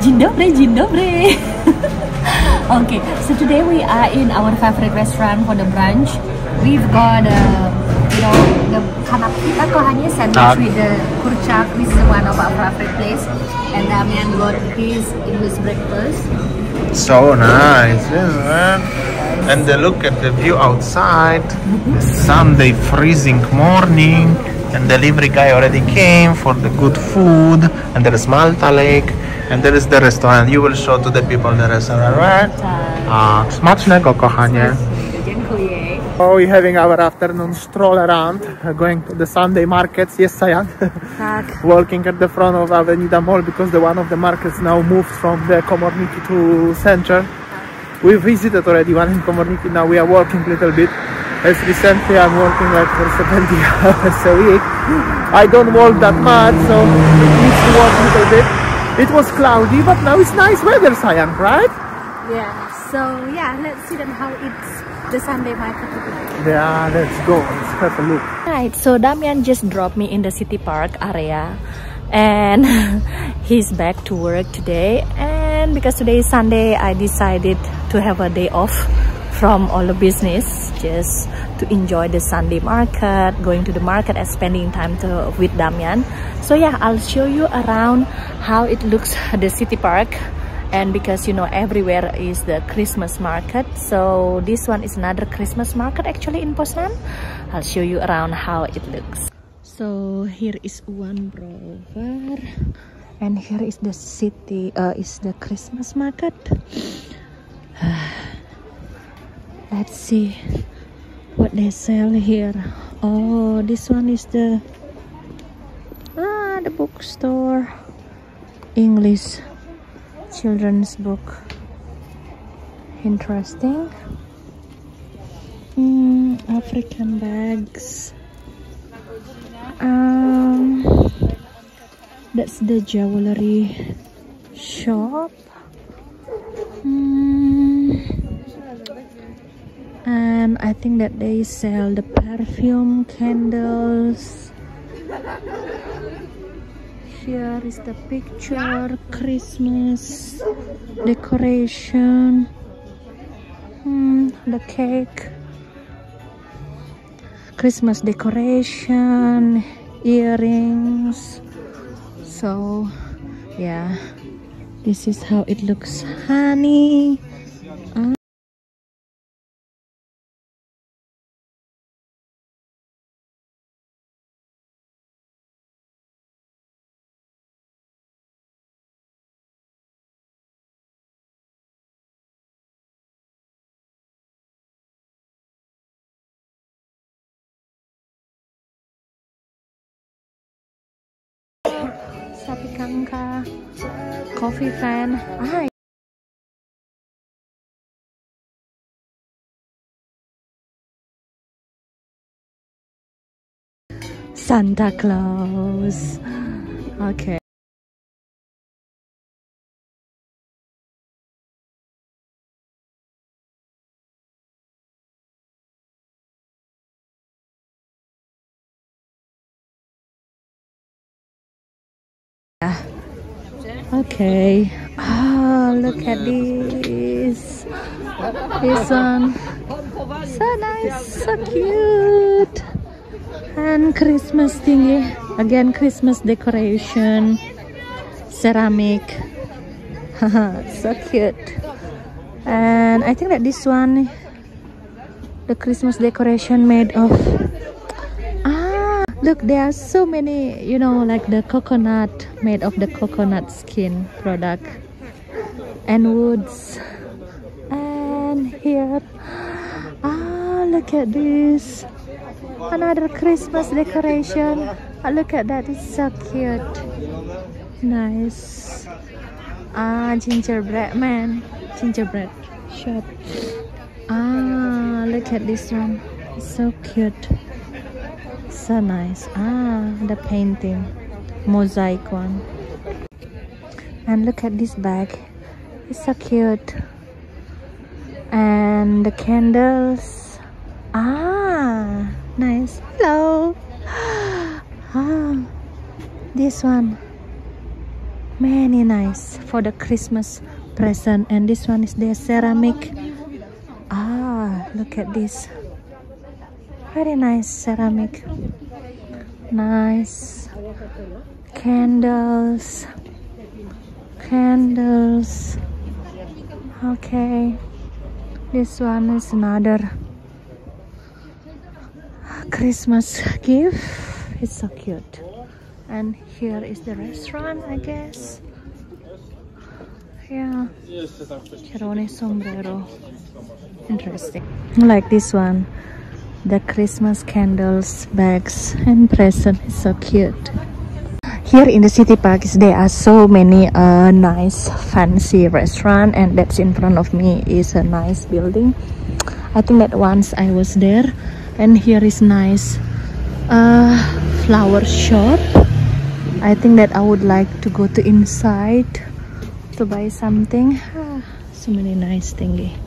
Dzień dobry, dzień dobry. Okay, so today we are in our favorite restaurant for the brunch. We've got, you know, the kanap kita kohannya sandwich with the kurcak. This is one of our favorite place. And Damian got his English breakfast. So nice, isn't it? And look at the view outside. Sunday freezing morning. And delivery guy already came for the good food. And there is Malta Lake. And there is the restaurant. You will show to the people the restaurant, right? Smacznego, kochanie. Dziękuję. Oh, we're having our afternoon stroll around, going to the Sunday markets. Yes, Sayan. Tak. Walking at the front of Avenida Mall because the one of the markets now moved from the Komorniki to center. We visited already one in Komorniki. Now we are walking a little bit. As recently I'm walking like for 70 hours a week. I don't walk that much, so it needs to walk a little bit. It was cloudy, but now it's nice weather, Sayan, right? Yeah. So yeah, let's see then how it's the Sunday market look like. Yeah, let's go. Let's have a look. Right. So Damian just dropped me in the city park area, and he's back to work today. And because today is Sunday, I decided to have a day off from all the business, just to enjoy the Sunday market, going to the market and spending time with Damian. So yeah, I'll show you around how it looks at the city park. And because you know everywhere is the Christmas market, so this one is another Christmas market actually in Poznan. I'll show you around how it looks. So here is one Brover, and here is the city, is the Christmas market. Let's see what they sell here. Oh, this one is the bookstore, English children's book. Interesting. African bags. That's the jewelry shop. And I think that they sell the perfume, candles. Here is the picture, Christmas decoration, the cake, Christmas decoration, earrings. So yeah, this is how it looks, honey. Sapi Kangka, coffee fan. Santa Claus. Okay. Okay. Look at this. This one. So nice, so cute. And Christmas thingy. Again, Christmas decoration. Ceramic. So cute. And I think that this one, the Christmas decoration made of, look, there are so many, you know, like the coconut, made of the coconut skin product and woods. And here, look at this, another Christmas decoration. Look at that, it's so cute. Nice. Gingerbread man, gingerbread shop. Look at this one, it's so cute. So nice. The painting, mosaic one. And look at this bag, it's so cute. And the candles, nice. Hello. This one, Many nice for the Christmas present. And this one is the ceramic. Ah, look at this. Very nice ceramic. Nice. Candles. Candles. Okay. This one is another Christmas gift. It's so cute. And here is the restaurant, I guess. Yeah. Cherone sombrero. Interesting. Like this one. The Christmas candles, bags, and present is so cute. Here in the city park, there are so many nice fancy restaurant, and that's in front of me is a nice building. I think that once I was there, and here is nice flower shop. I think that I would like to go to inside to buy something. So many nice thingy.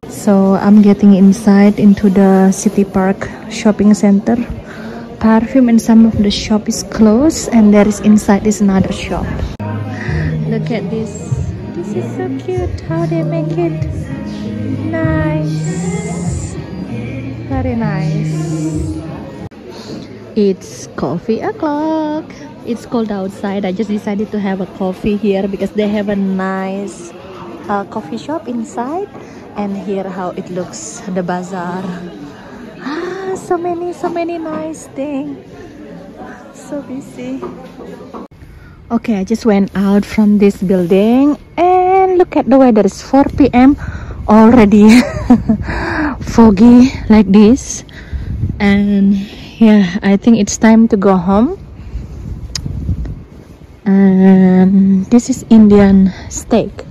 So I'm getting inside into the city park shopping center. Perfume and some of the shop is closed, and there is inside is another shop. Look at this. This is so cute how they make it. Nice. Very nice. It's coffee o'clock. It's cold outside. I just decided to have a coffee here because they have a nice coffee shop inside. And here how it looks, the bazaar. So many nice things. So busy. Okay, I just went out from this building and look at the weather. It's 4 p.m. already foggy like this. And yeah, I think it's time to go home. And this is Indian steak.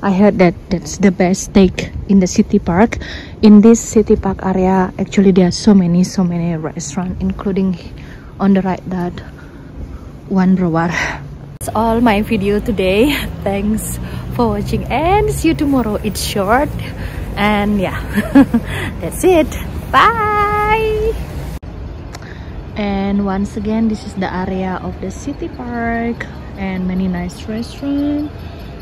I heard that that's the best steak in the city park. In this city park area, actually there are so many restaurants, including on the right that Wonderwar. That's all my video today. Thanks for watching and see you tomorrow. It's short and yeah, that's it. Bye. And once again, this is the area of the city park and many nice restaurants.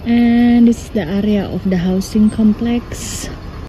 And this is the area of the housing complex.